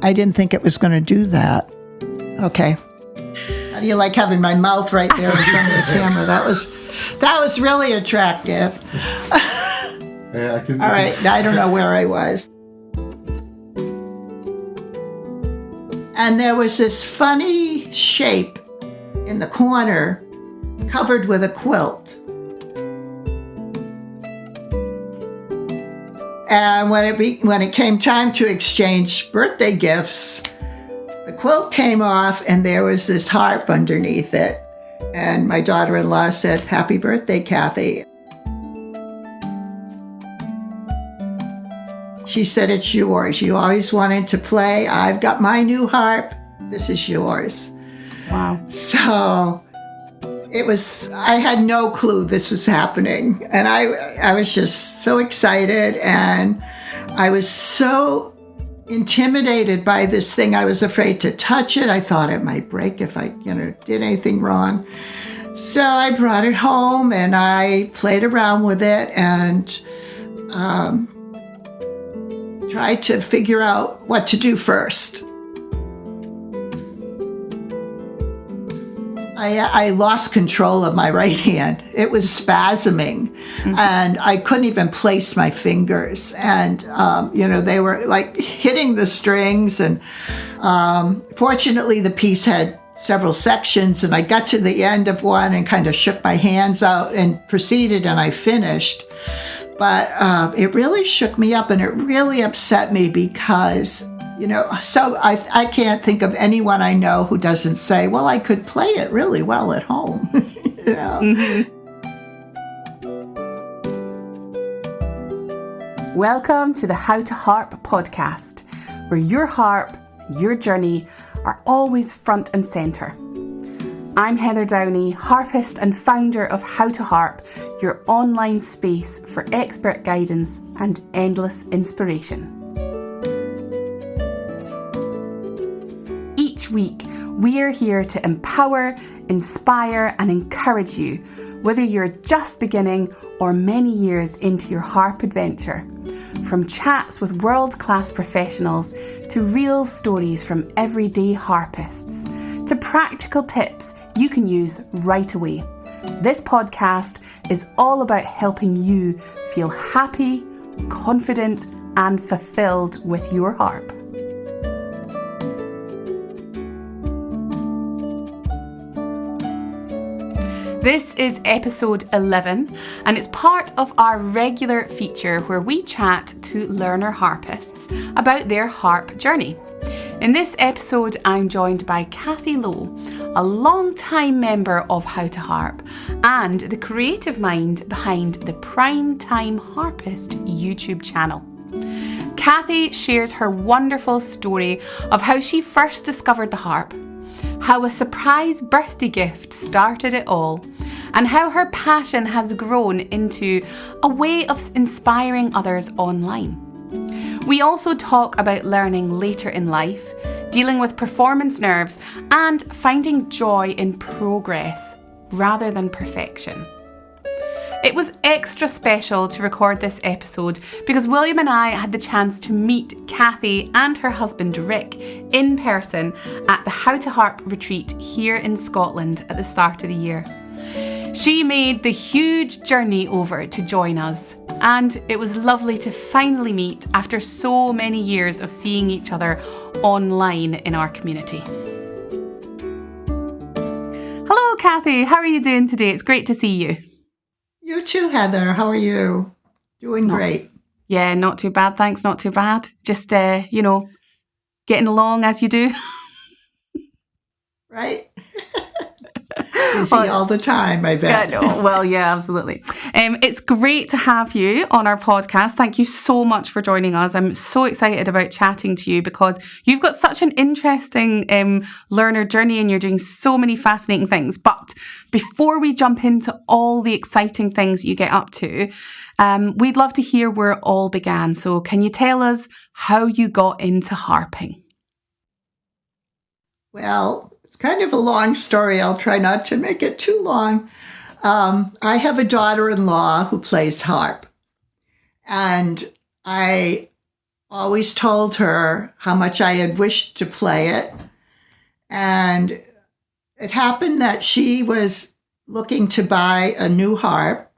I didn't think it was going to do that. Okay. How do you like having my mouth right there in front of the camera? That was really attractive. Yeah, all right, I don't know where I was. And there was this funny shape in the corner covered with a quilt. And when it came time to exchange birthday gifts, the quilt came off and there was this harp underneath it. And my daughter-in-law said, "Happy birthday, Kathy." She said, "It's yours. You always wanted to play. I've got my new harp. This is yours." Wow. So I had no clue this was happening. And I was just so excited. And I was so intimidated by this thing. I was afraid to touch it. I thought it might break if I, did anything wrong. So I brought it home and I played around with it and tried to figure out what to do first. I lost control of my right hand. It was spasming, and I couldn't even place my fingers. And, they were like hitting the strings. And fortunately, the piece had several sections, and I got to the end of one and kind of shook my hands out and proceeded, and I finished. But it really shook me up, and it really upset me because, so I can't think of anyone I know who doesn't say, well, I could play it really well at home. Welcome to the How to Harp podcast, where your harp, your journey are always front and centre. I'm Heather Downie, harpist and founder of How to Harp, your online space for expert guidance and endless inspiration. Each week, we are here to empower, inspire, and encourage you, whether you're just beginning or many years into your harp adventure. From chats with world-class professionals to real stories from everyday harpists, to practical tips you can use right away. This podcast is all about helping you feel happy, confident, and fulfilled with your harp. This is episode 11, and it's part of our regular feature where we chat to learner harpists about their harp journey. In this episode, I'm joined by Kathy Lowe, a long-time member of How to Harp and the creative mind behind the Prime Time Harpist YouTube channel. Kathy shares her wonderful story of how she first discovered the harp, how a surprise birthday gift started it all, and how her passion has grown into a way of inspiring others online. We also talk about learning later in life, dealing with performance nerves, and finding joy in progress rather than perfection. It was extra special to record this episode because William and I had the chance to meet Kathy and her husband Rick in person at the How to Harp retreat here in Scotland at the start of the year. She made the huge journey over to join us, and it was lovely to finally meet after so many years of seeing each other online in our community. Hello, Kathy. How are you doing today? It's great to see you. You too, Heather. How are you? Doing great. Yeah, not too bad. Thanks. Not too bad. Just, getting along as you do. Right? Busy all the time, I bet. Yeah, no, well, yeah, absolutely. It's great to have you on our podcast. Thank you so much for joining us. I'm so excited about chatting to you because you've got such an interesting learner journey and you're doing so many fascinating things. But before we jump into all the exciting things you get up to, we'd love to hear where it all began. So can you tell us how you got into harping? Well, it's kind of a long story. I'll try not to make it too long. I have a daughter-in-law who plays harp. And I always told her how much I had wished to play it. And it happened that she was looking to buy a new harp,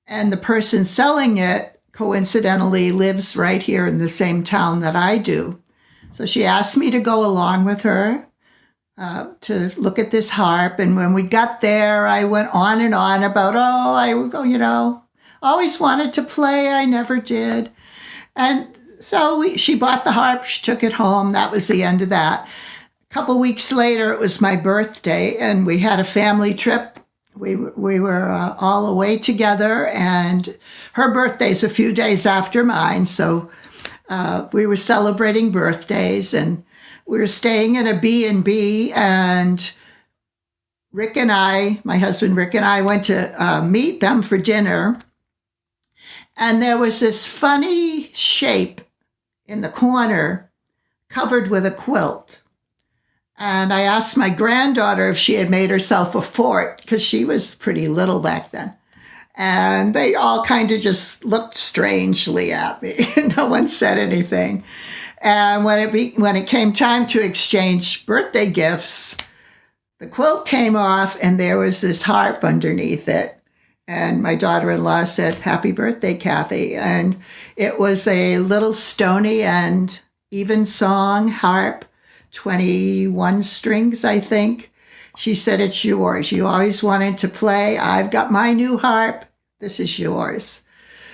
and the person selling it coincidentally lives right here in the same town that I do. So she asked me to go along with her to look at this harp. And when we got there, I went on and on about, always wanted to play. I never did. And so she bought the harp. She took it home. That was the end of that. A couple weeks later, it was my birthday, and we had a family trip. We were all away together, and her birthday's a few days after mine. So we were celebrating birthdays, and we were staying in a B&B, and Rick and I, my husband Rick and I, went to meet them for dinner. And there was this funny shape in the corner covered with a quilt. And I asked my granddaughter if she had made herself a fort, because she was pretty little back then. And they all kind of just looked strangely at me. No one said anything. And when it came time to exchange birthday gifts, the quilt came off and there was this harp underneath it. And my daughter-in-law said, "Happy birthday, Kathy." And it was a little stony and even song harp, 21 strings, I think. She said, "It's yours. You always wanted to play. I've got my new harp. This is yours."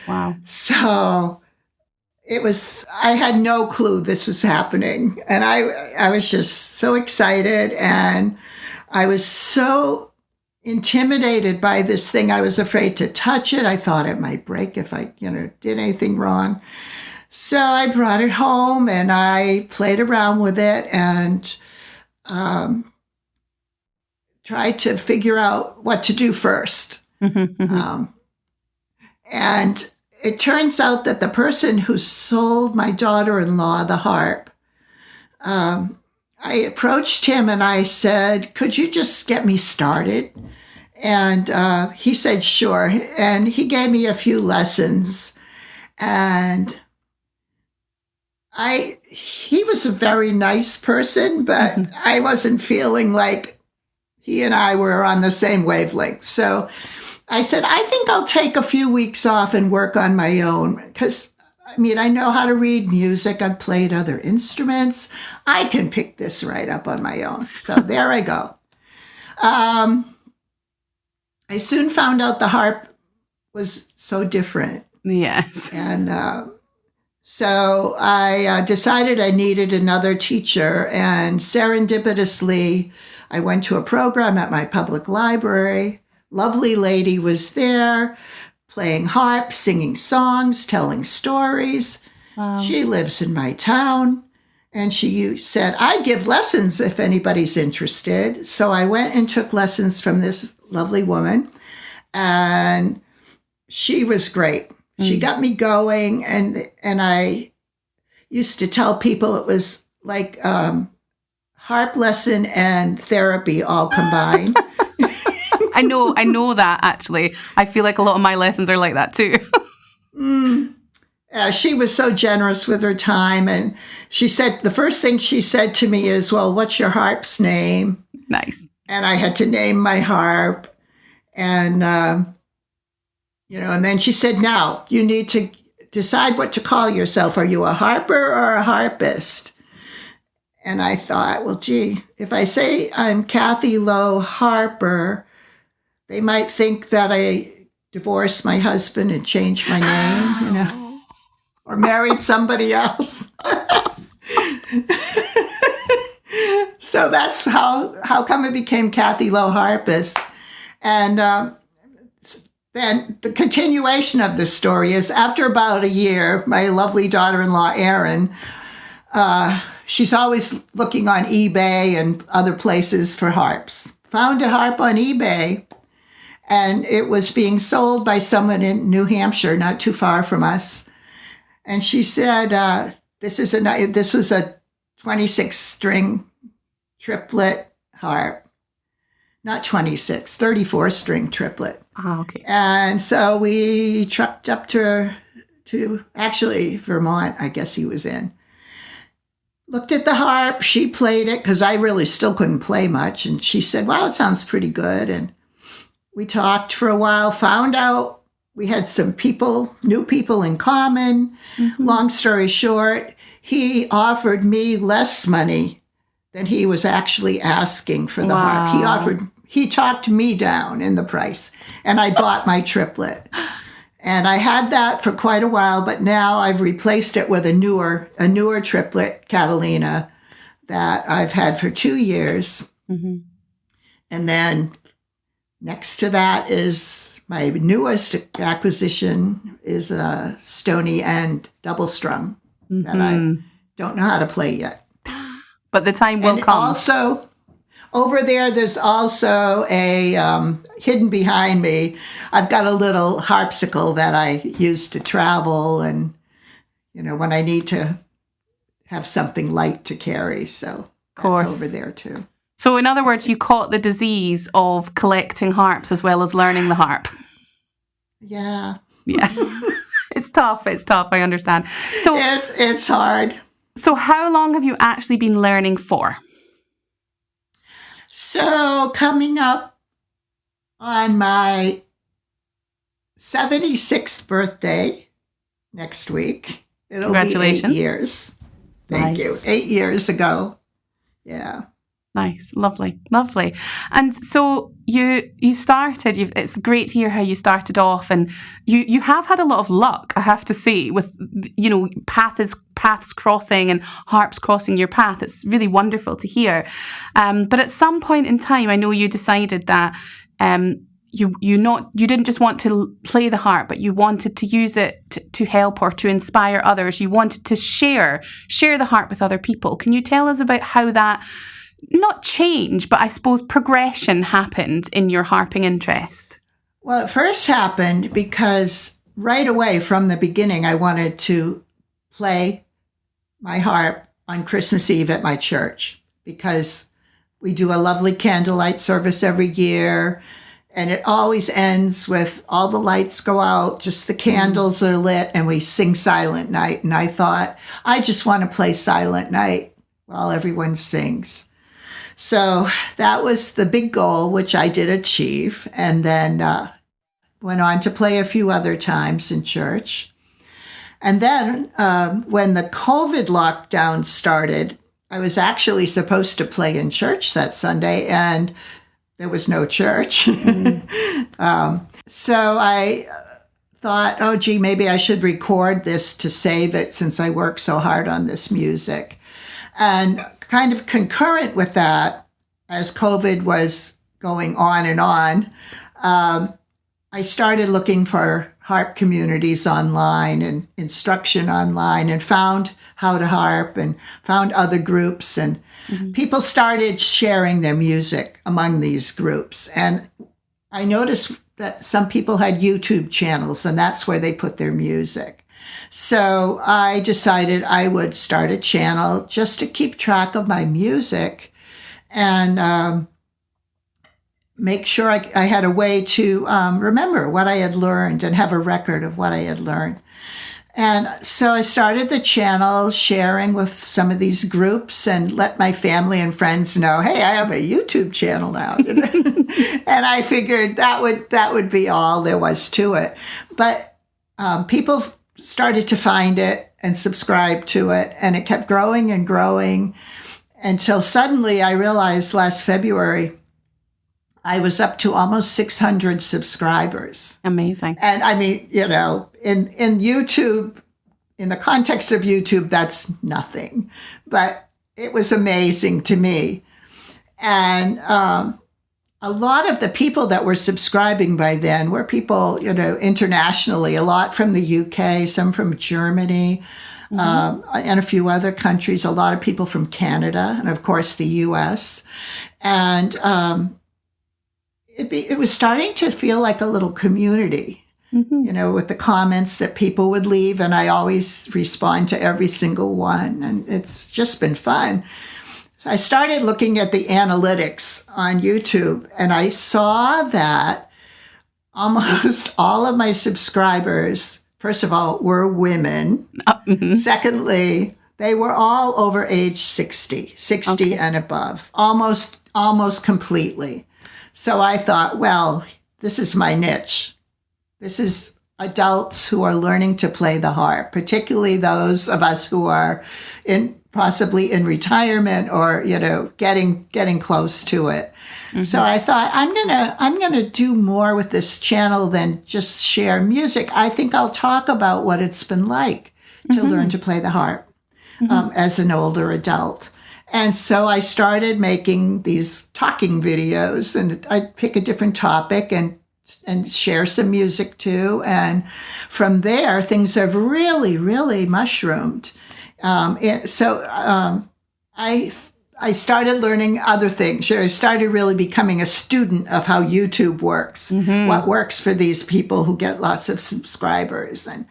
Wow. So I had no clue this was happening. And I was just so excited. And I was so intimidated by this thing. I was afraid to touch it. I thought it might break if I, did anything wrong. So I brought it home and I played around with it and tried to figure out what to do first. And it turns out that the person who sold my daughter-in-law the harp, I approached him and I said, "Could you just get me started?" And he said, "Sure." And he gave me a few lessons. And he was a very nice person, but I wasn't feeling like he and I were on the same wavelength. So I said, "I think I'll take a few weeks off and work on my own, because I know how to read music. I've played other instruments. I can pick this right up on my own." So there I go. I soon found out the harp was so different. Yes. And so I decided I needed another teacher. And serendipitously, I went to a program at my public library. Lovely lady was there, playing harp, singing songs, telling stories. Wow. She lives in my town. And she said, "I give lessons if anybody's interested." So I went and took lessons from this lovely woman. And she was great. She got me going. And I used to tell people it was like harp lesson and therapy all combined. I know that, actually. I feel like a lot of my lessons are like that too. She was so generous with her time. And she said, the first thing she said to me is, "Well, what's your harp's name?" Nice. And I had to name my harp. And, and then she said, "Now you need to decide what to call yourself. Are you a harper or a harpist?" And I thought, well, gee, if I say I'm Kathy Lowe Harper, they might think that I divorced my husband and changed my name, or married somebody else. So that's how come it became Kathy Lowe Harpist. And then the continuation of the story is, after about a year, my lovely daughter-in-law, Erin, she's always looking on eBay and other places for harps. Found a harp on eBay, and it was being sold by someone in New Hampshire, not too far from us. And she said, this was a 26-string triplet harp. Not 26, 34-string triplet. Ah, okay. And so we trucked up to to actually Vermont, I guess he was in. Looked at the harp. She played it because I really still couldn't play much. And she said, wow, it sounds pretty good. And we talked for a while, found out we had some new people in common. Mm-hmm. Long story short, he offered me less money than he was actually asking for the harp. He talked me down in the price, and I bought my triplet. And I had that for quite a while, but now I've replaced it with a newer triplet, Catalina, that I've had for 2 years. Mm-hmm. And then next to that is my newest acquisition is a Stony and double strum that I don't know how to play yet. But the time will come. Also, over there's also a, hidden behind me, I've got a little harpsichord that I use to travel and, when I need to have something light to carry. So that's over there too. So in other words, you caught the disease of collecting harps as well as learning the harp. Yeah. Yeah. It's tough. I understand. So it's hard. So how long have you actually been learning for? So coming up on my 76th birthday next week. It'll be 8 years. Thank you. 8 years ago. Yeah. Nice. Lovely. And so you started, it's great to hear how you started off, and you have had a lot of luck, I have to say, with, paths crossing and harps crossing your path. It's really wonderful to hear. But at some point in time, I know you decided that you didn't just want to play the harp, but you wanted to use it to help or to inspire others. You wanted to share the harp with other people. Can you tell us about how that, not change, but I suppose progression happened in your harping interest? Well, it first happened because right away from the beginning, I wanted to play my harp on Christmas Eve at my church because we do a lovely candlelight service every year. And it always ends with all the lights go out, just the candles are lit, and we sing Silent Night. And I thought, I just want to play Silent Night while everyone sings. So that was the big goal, which I did achieve, and then went on to play a few other times in church. And then when the COVID lockdown started, I was actually supposed to play in church that Sunday, and there was no church. So I thought, oh, gee, maybe I should record this to save it since I worked so hard on this music. And kind of concurrent with that, as COVID was going on and on, I started looking for harp communities online and instruction online, and found How to Harp and found other groups, and people started sharing their music among these groups. And I noticed that some people had YouTube channels, and that's where they put their music. So I decided I would start a channel just to keep track of my music and make sure I had a way to remember what I had learned and have a record of what I had learned. And so I started the channel sharing with some of these groups and let my family and friends know, hey, I have a YouTube channel now. And I figured that would be all there was to it. But people started to find it and subscribe to it, and it kept growing and growing until suddenly I realized last February I was up to almost 600 subscribers. Amazing. And I mean, in YouTube, in the context of YouTube, that's nothing, but it was amazing to me. And a lot of the people that were subscribing by then were people, internationally, a lot from the UK, some from Germany, and a few other countries, a lot of people from Canada, and of course the US. And it was starting to feel like a little community, with the comments that people would leave, and I always respond to every single one, and it's just been fun. So I started looking at the analytics on YouTube, and I saw that almost all of my subscribers first of all, were women. Secondly, they were all over age 60 okay. and above, almost completely. So I thought, well, this is my niche. This is adults who are learning to play the harp, particularly those of us who are possibly in retirement or, getting close to it. Mm-hmm. So I thought I'm gonna do more with this channel than just share music. I think I'll talk about what it's been like to learn to play the harp as an older adult. And so I started making these talking videos, and I'd pick a different topic and share some music too. And from there, things have really, really mushroomed. I started learning other things. I started really becoming a student of how YouTube works, what works for these people who get lots of subscribers. And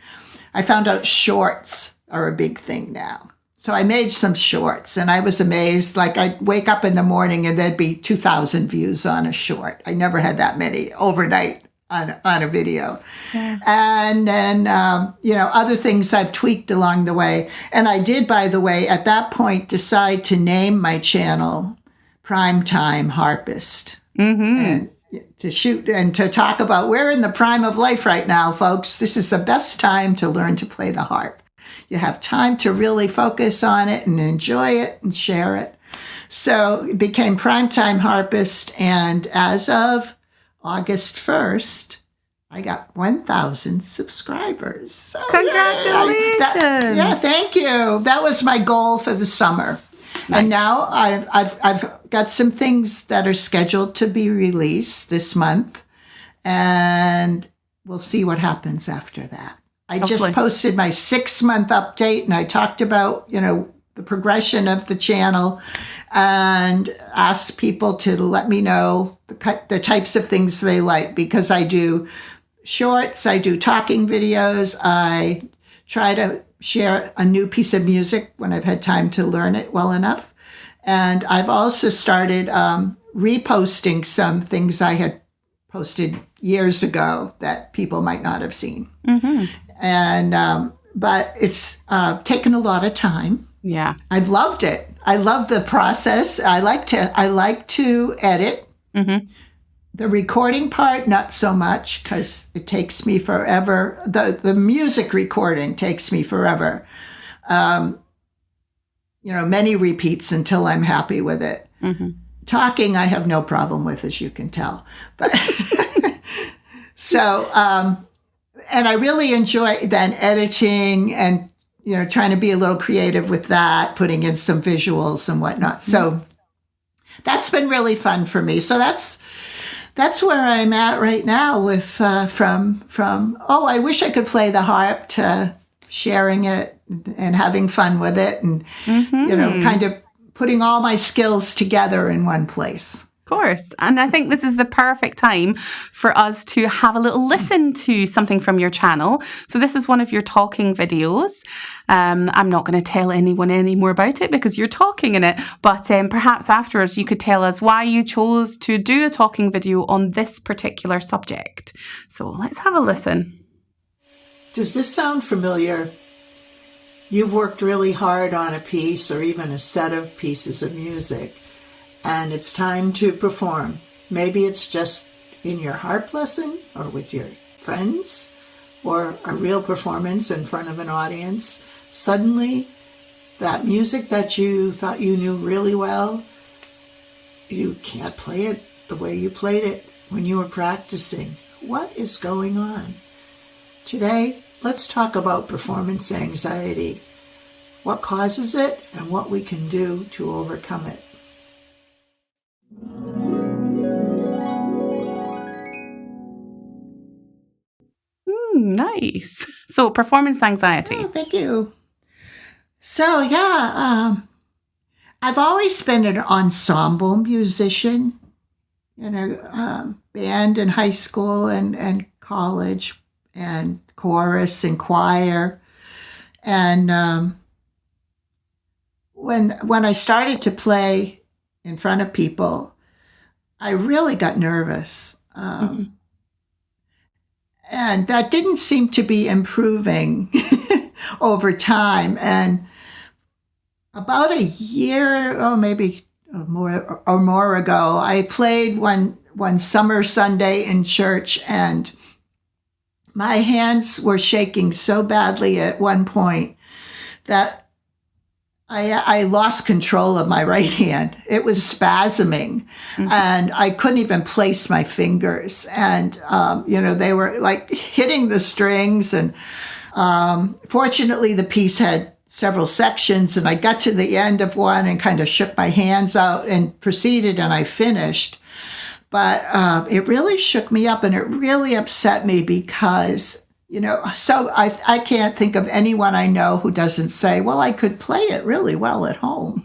I found out shorts are a big thing now. So I made some shorts, and I was amazed. Like, I'd wake up in the morning and there'd be 2,000 views on a short. I never had that many overnight on a video. Yeah. And then, other things I've tweaked along the way. And I did, by the way, at that point, decide to name my channel Prime Time Harpist. And to shoot and to talk about, we're in the prime of life right now, folks. This is the best time to learn to play the harp. You have time to really focus on it and enjoy it and share it. So it became Prime Time Harpist, and as of August 1st, I got 1,000 subscribers. So, congratulations! Thank you. That was my goal for the summer. Nice. And now I've got some things that are scheduled to be released this month, and we'll see what happens after that. I just posted my 6-month update, and I talked about, the progression of the channel, and asked people to let me know the types of things they like, because I do shorts, I do talking videos, I try to share a new piece of music when I've had time to learn it well enough. And I've also started reposting some things I had posted years ago that people might not have seen. And but it's taken a lot of time. Yeah, I've loved it. I love the process. I like to edit. The recording part, not so much, because it takes me forever. The music recording takes me forever. Many repeats until I'm happy with it. Talking, I have no problem with, as you can tell. But so, and I really enjoy then editing and, trying to be a little creative with that, putting in some visuals and whatnot. So that's been really fun for me. So that's where I'm at right now with, from, I wish I could play the harp, to sharing it and having fun with it, and, kind of putting all my skills together in one place. Of course. And I think this is the perfect time for us to have a little listen to something from your channel. So this is one of your talking videos. I'm not going to tell anyone any more about it because you're talking in it, but perhaps afterwards you could tell us why you chose to do a talking video on this particular subject. So let's have a listen. Does this sound familiar? You've worked really hard on a piece or even a set of pieces of music, and it's time to perform. Maybe it's just in your harp lesson or with your friends or a real performance in front of an audience. Suddenly, that music that you thought you knew really well, you can't play it the way you played it when you were practicing. What is going on? Today, let's talk about performance anxiety, what causes it, and what we can do to overcome it. Nice. So, performance anxiety. Oh, thank you. So, I've always been an ensemble musician in a band in high school and college, and chorus and choir. And when I started to play in front of people, I really got nervous. And that didn't seem to be improving over time. And about a year, maybe more ago, I played one summer Sunday in church, and my hands were shaking so badly at one point that I lost control of my right hand. It was spasming, and I couldn't even place my fingers. And, they were like hitting the strings. And fortunately, the piece had several sections, and I got to the end of one and kind of shook my hands out and proceeded, and I finished. But it really shook me up, and it really upset me because so I can't think of anyone I know who doesn't say, well, I could play it really well at home.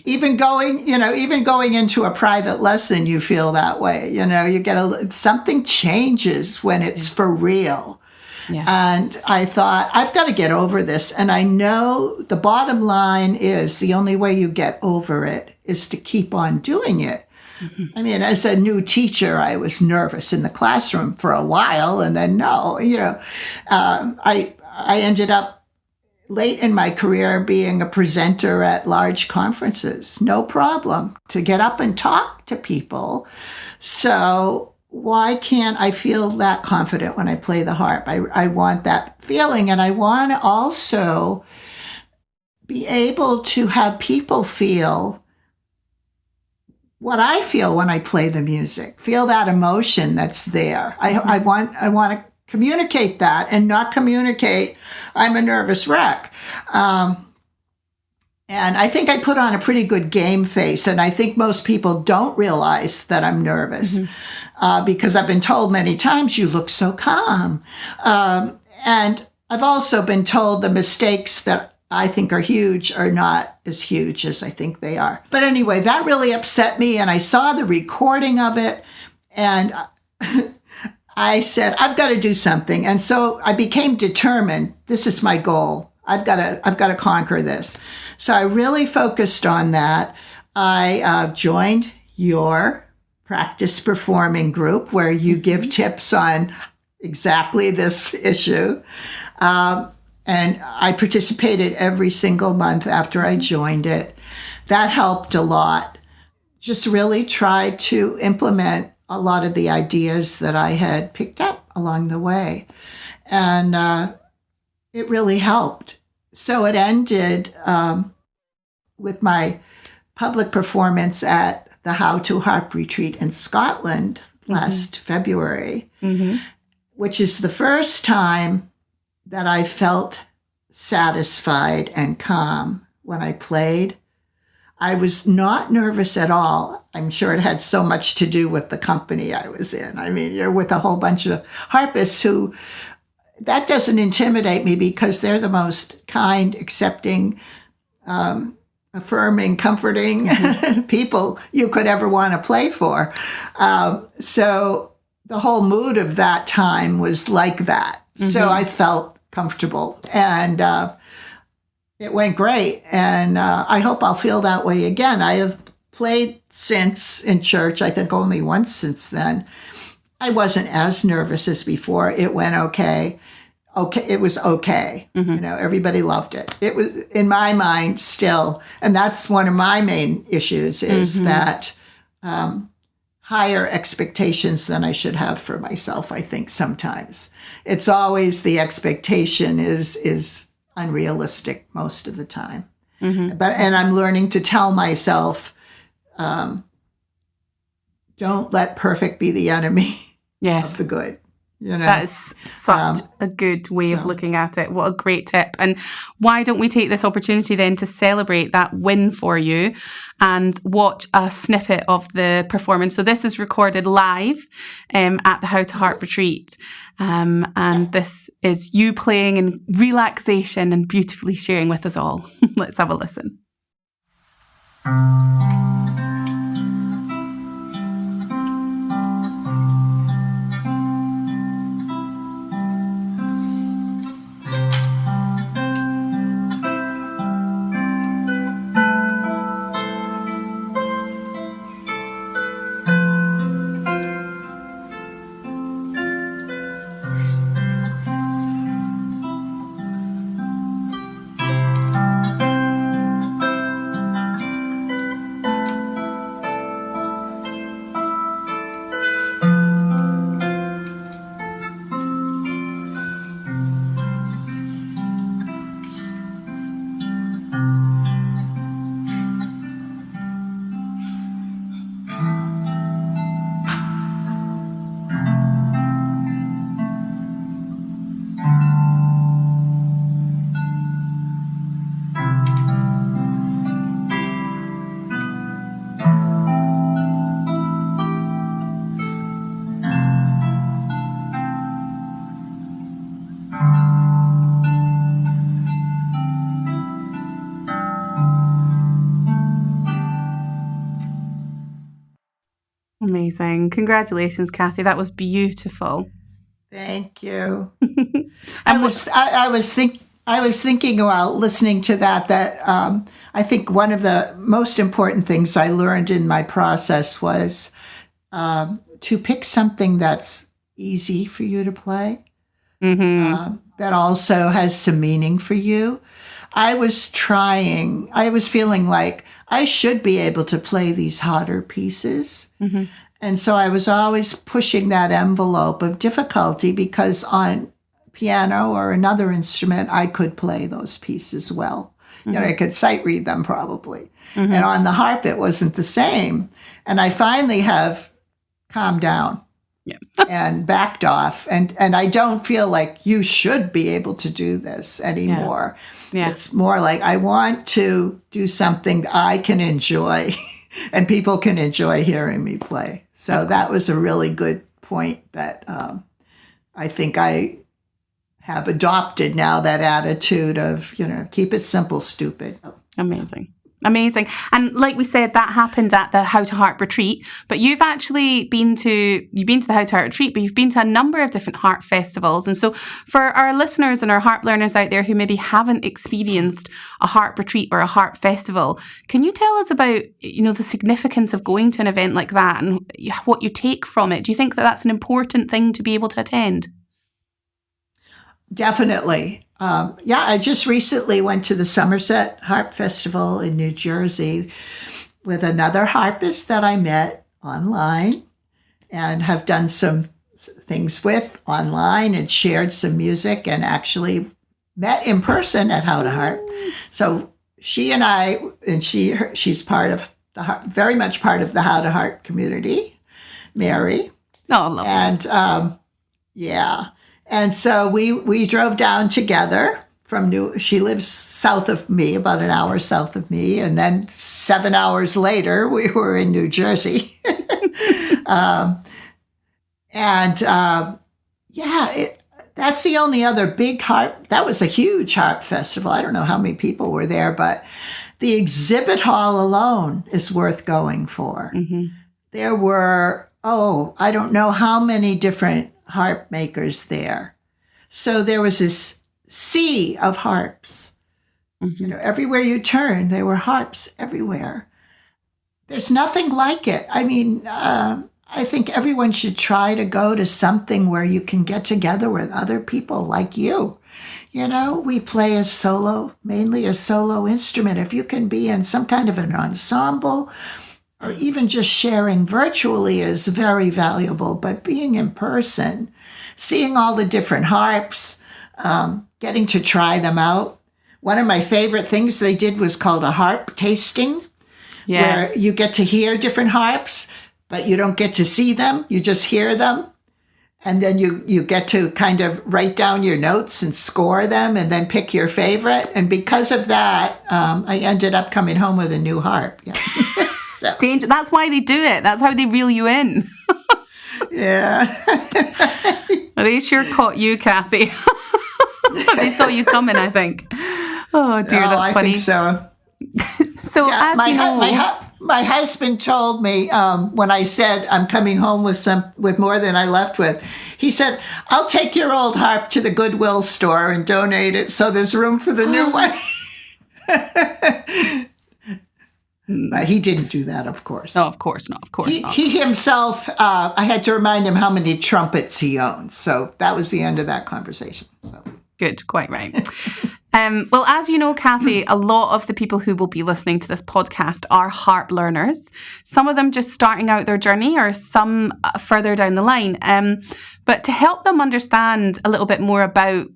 Even going into a private lesson, you feel that way. You get something changes when it's for real. Yeah. And I thought, I've got to get over this. And I know the bottom line is the only way you get over it is to keep on doing it. I mean, as a new teacher, I was nervous in the classroom for a while, and then I ended up late in my career being a presenter at large conferences. No problem to get up and talk to people. So why can't I feel that confident when I play the harp? I want that feeling, and I want to also be able to have people feel what I feel when I play the music, feel that emotion that's there. I want to communicate that and not communicate, I'm a nervous wreck. And I think I put on a pretty good game face, and I think most people don't realize that I'm nervous because I've been told many times, you look so calm. And I've also been told the mistakes that I think are huge are not as huge as I think they are. But anyway, that really upset me, and I saw the recording of it, and I said, I've got to do something. And so I became determined. This is my goal. I've got to conquer this. So I really focused on that. I joined your practice performing group where you give tips on exactly this issue. And I participated every single month after I joined it. That helped a lot. Just really tried to implement a lot of the ideas that I had picked up along the way. And it really helped. So it ended with my public performance at the To Harp retreat in Scotland last February, which is the first time that I felt satisfied and calm when I played. I was not nervous at all. I'm sure it had so much to do with the company I was in. I mean, you're with a whole bunch of harpists who, that doesn't intimidate me because they're the most kind, accepting, affirming, comforting people you could ever want to play for. So the whole mood of that time was like that. So I felt comfortable, and it went great. And I hope I'll feel that way again. I have played since in church, I think only once since then. I wasn't as nervous as before. It went okay. It was okay. Everybody loved it. It was, in my mind, still, and that's one of my main issues is that higher expectations than I should have for myself, I think sometimes. It's always the expectation is unrealistic most of the time. And I'm learning to tell myself, don't let perfect be the enemy of the good. That is such a good way of looking at it. What a great tip. And why don't we take this opportunity then to celebrate that win for you and watch a snippet of the performance. So this is recorded live at the To Harp retreat. And this is you playing in relaxation and beautifully sharing with us all. Let's have a listen. Amazing. Congratulations, Kathy. That was beautiful. Thank you. I was thinking while listening to that I think one of the most important things I learned in my process was to pick something that's easy for you to play, that also has some meaning for you. I was feeling like I should be able to play these harder pieces. And so I was always pushing that envelope of difficulty because on piano or another instrument, I could play those pieces well. I could sight read them probably. And on the harp, it wasn't the same. And I finally have calmed down and backed off. And I don't feel like you should be able to do this anymore. Yeah. It's more like I want to do something I can enjoy and people can enjoy hearing me play. So that was a really good point that I think I have adopted now, that attitude of, keep it simple, stupid. Amazing. And like we said, that happened at the How to Harp retreat, but you've actually been to the How to Harp retreat, but you've been to a number of different harp festivals. And so for our listeners and our harp learners out there who maybe haven't experienced a harp retreat or a harp festival, can you tell us about, the significance of going to an event like that and what you take from it? Do you think that that's an important thing to be able to attend? Definitely. I just recently went to the Somerset Harp Festival in New Jersey with another harpist that I met online and have done some things with online and shared some music and actually met in person at How to Harp. So she and I, and she's part of very much part of the How to Harp community, Mary. Oh, lovely. And And so we drove down together she lives south of me, about an hour south of me. And then 7 hours later, we were in New Jersey. That's the only other big harp. That was a huge harp festival. I don't know how many people were there, but the exhibit hall alone is worth going for. There were, I don't know how many different harp makers there. So there was this sea of harps. Everywhere you turn, there were harps everywhere. There's nothing like it. I mean, I think everyone should try to go to something where you can get together with other people like you. We play mainly a solo instrument. If you can be in some kind of an ensemble, or even just sharing virtually is very valuable, but being in person, seeing all the different harps, getting to try them out. One of my favorite things they did was called a harp tasting, where you get to hear different harps, but you don't get to see them. You just hear them. And then you get to kind of write down your notes and score them and then pick your favorite. And because of that, I ended up coming home with a new harp. Yeah. So. That's why they do it. That's how they reel you in. Yeah. Well, they sure caught you, Kathy. They saw you coming, I think. Oh, dear, that's funny. I think so. So, as you know... My husband told me when I said I'm coming home with more than I left with, he said, I'll take your old harp to the Goodwill store and donate it so there's room for the new one. But he didn't do that, of course. No, of course not. He himself, I had to remind him how many trumpets he owns. So that was the end of that conversation. So. Good, quite right. Well, as you know, Kathy, a lot of the people who will be listening to this podcast are harp learners. Some of them just starting out their journey or some further down the line. But to help them understand a little bit more about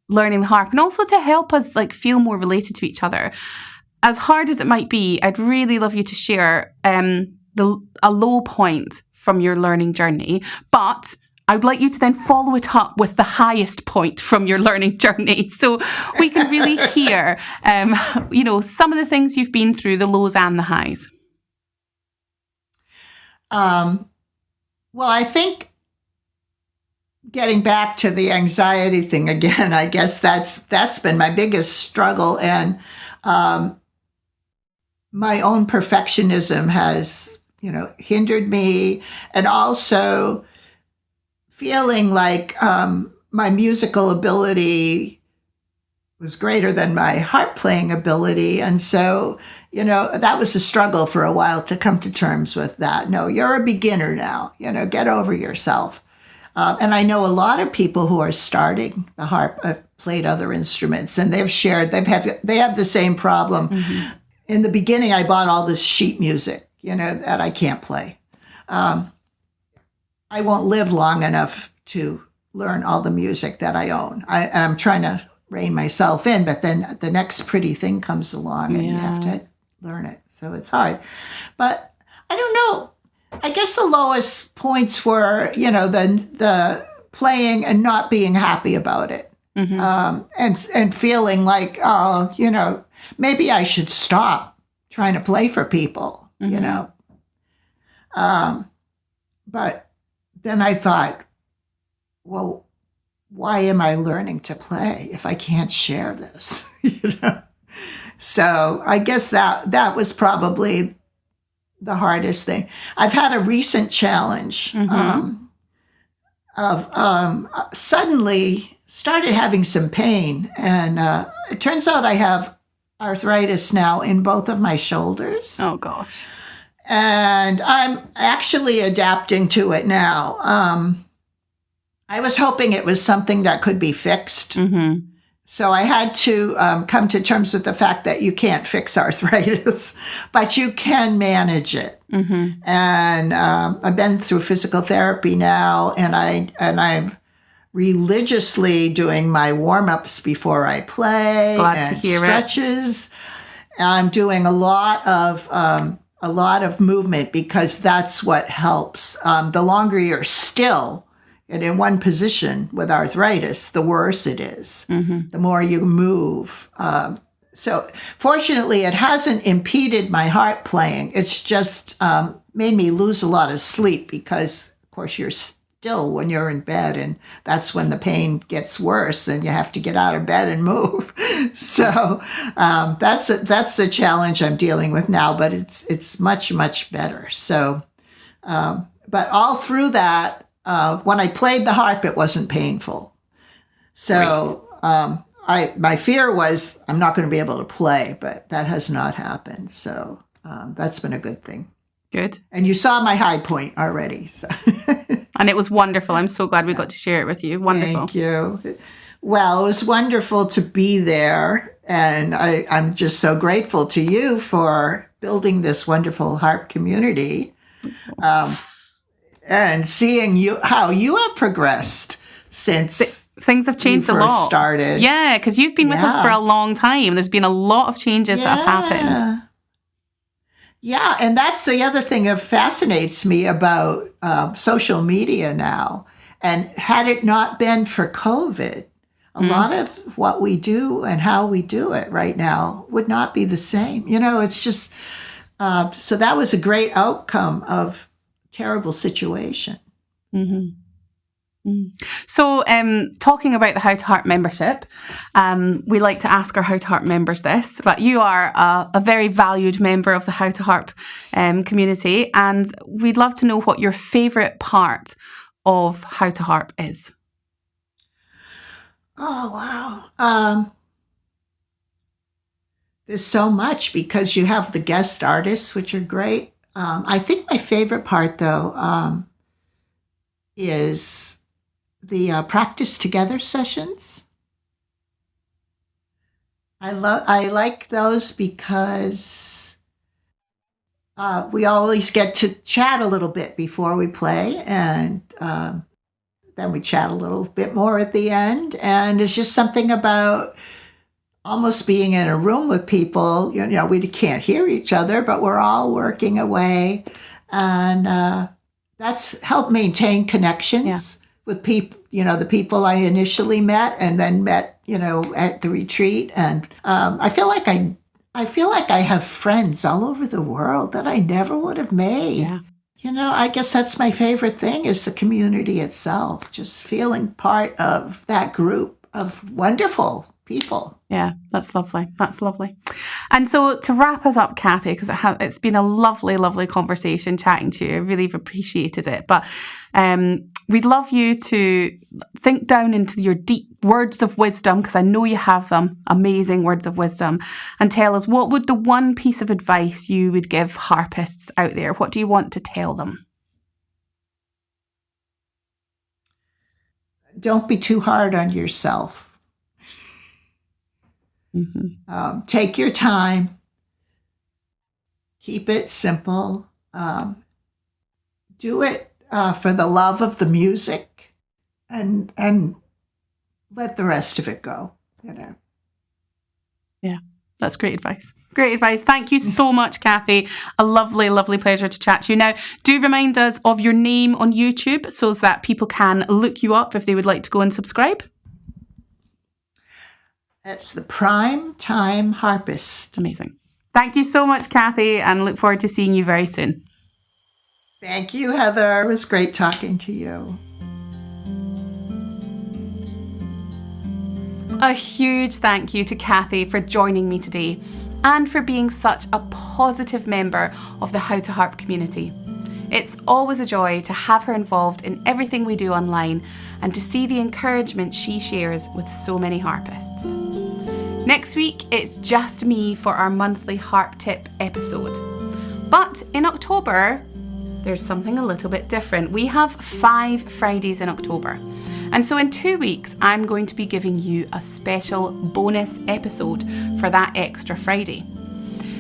learning the harp and also to help us feel more related to each other, as hard as it might be, I'd really love you to share a low point from your learning journey, but I would like you to then follow it up with the highest point from your learning journey so we can really hear, some of the things you've been through, the lows and the highs. Well, I think getting back to the anxiety thing again, I guess that's been my biggest struggle. And my own perfectionism has, hindered me. And also feeling like my musical ability was greater than my harp playing ability. And so, that was a struggle for a while to come to terms with that. No, you're a beginner now, get over yourself. And I know a lot of people who are starting the harp have played other instruments, and they've shared, they have the same problem. Mm-hmm. In the beginning, I bought all this sheet music, that I can't play. I won't live long enough to learn all the music that I own. I'm trying to rein myself in, but then the next pretty thing comes along and you have to learn it. So it's hard. But I don't know. I guess the lowest points were, the playing and not being happy about it. Mm-hmm. And feeling like, maybe I should stop trying to play for people, mm-hmm. But then I thought, well, why am I learning to play if I can't share this? So I guess that was probably the hardest thing. I've had a recent challenge mm-hmm. of suddenly started having some pain. And it turns out I have arthritis now in both of my shoulders. Oh, gosh. And I'm actually adapting to it now. I was hoping it was something that could be fixed. Mm-hmm. So I had to come to terms with the fact that you can't fix arthritis, but you can manage it. Mm-hmm. And I've been through physical therapy now, and I'm religiously doing my warm-ups before I play. Glad and to hear stretches. I'm doing a lot of movement because that's what helps. The longer you're still and in one position with arthritis, the worse it is. Mm-hmm. The more you move. So fortunately, it hasn't impeded my harp playing. It's just made me lose a lot of sleep because, of course, you're still when you're in bed, and that's when the pain gets worse, and you have to get out of bed and move. So that's the challenge I'm dealing with now, but it's much, much better. So, but all through that, when I played the harp, it wasn't painful. So my fear was I'm not going to be able to play, but that has not happened. So that's been a good thing. Good. And you saw my high point already. So. And it was wonderful. I'm so glad we got to share it with you. Wonderful. Thank you. Well, it was wonderful to be there. And I'm just so grateful to you for building this wonderful harp community. And seeing how you have progressed since things have changed a lot. Started. Yeah, because you've been with us for a long time. There's been a lot of changes that have happened. Yeah, and that's the other thing that fascinates me about social media now. And had it not been for COVID, a lot of what we do and how we do it right now would not be the same. It's just, so that was a great outcome of terrible situation. Mm-hmm. So talking about the How to Harp membership, we like to ask our How to Harp members this, but you are a very valued member of the How to Harp community, and we'd love to know what your favourite part of How to Harp is. Oh, wow. There's so much because you have the guest artists, which are great. I think my favorite part, though, is the practice together sessions. I like those because we always get to chat a little bit before we play, and then we chat a little bit more at the end. And it's just something about almost being in a room with people. We can't hear each other, but we're all working away. And that's helped maintain connections with people, the people I initially met and then met, at the retreat. And I feel like I have friends all over the world that I never would have made. Yeah. I guess that's my favorite thing is the community itself, just feeling part of that group of wonderful people. Yeah, that's lovely. That's lovely. And so to wrap us up, Kathy, because it's been a lovely, lovely conversation chatting to you. I really have appreciated it. But we'd love you to think down into your deep words of wisdom, because I know you have them, amazing words of wisdom, and tell us, what would the one piece of advice you would give harpists out there? What do you want to tell them? Don't be too hard on yourself. Take your time. Keep it simple. Do it for the love of the music, and let the rest of it go. Yeah, that's great advice. Great advice. Thank you so much, Kathy. A lovely, lovely pleasure to chat to you. Now, do remind us of your name on YouTube so that people can look you up if they would like to go and subscribe. It's the Prime Time Harpist. Amazing. Thank you so much, Kathy, and look forward to seeing you very soon. Thank you, Heather. It was great talking to you. A huge thank you to Kathy for joining me today and for being such a positive member of the How to Harp community. It's always a joy to have her involved in everything we do online and to see the encouragement she shares with so many harpists. Next week, it's just me for our monthly harp tip episode. But in October, there's something a little bit different. We have 5 Fridays in October. And so in 2 weeks, I'm going to be giving you a special bonus episode for that extra Friday.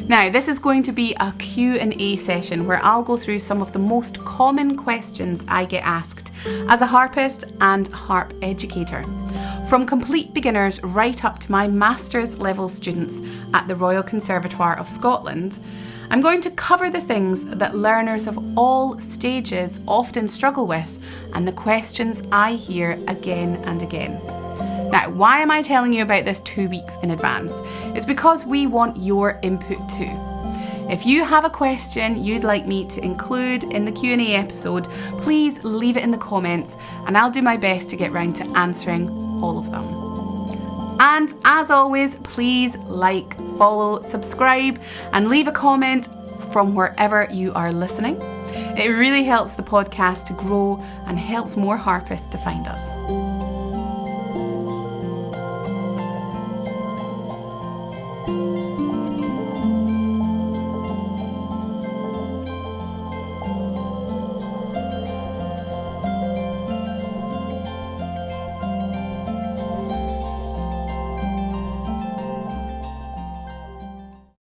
Now, this is going to be a Q&A session where I'll go through some of the most common questions I get asked as a harpist and harp educator, from complete beginners right up to my master's level students at the Royal Conservatoire of Scotland. I'm going to cover the things that learners of all stages often struggle with and the questions I hear again and again. Now, why am I telling you about this 2 weeks in advance? It's because we want your input too. If you have a question you'd like me to include in the Q&A episode, please leave it in the comments and I'll do my best to get round to answering all of them. And as always, please like, follow, subscribe and leave a comment from wherever you are listening. It really helps the podcast to grow and helps more harpists to find us.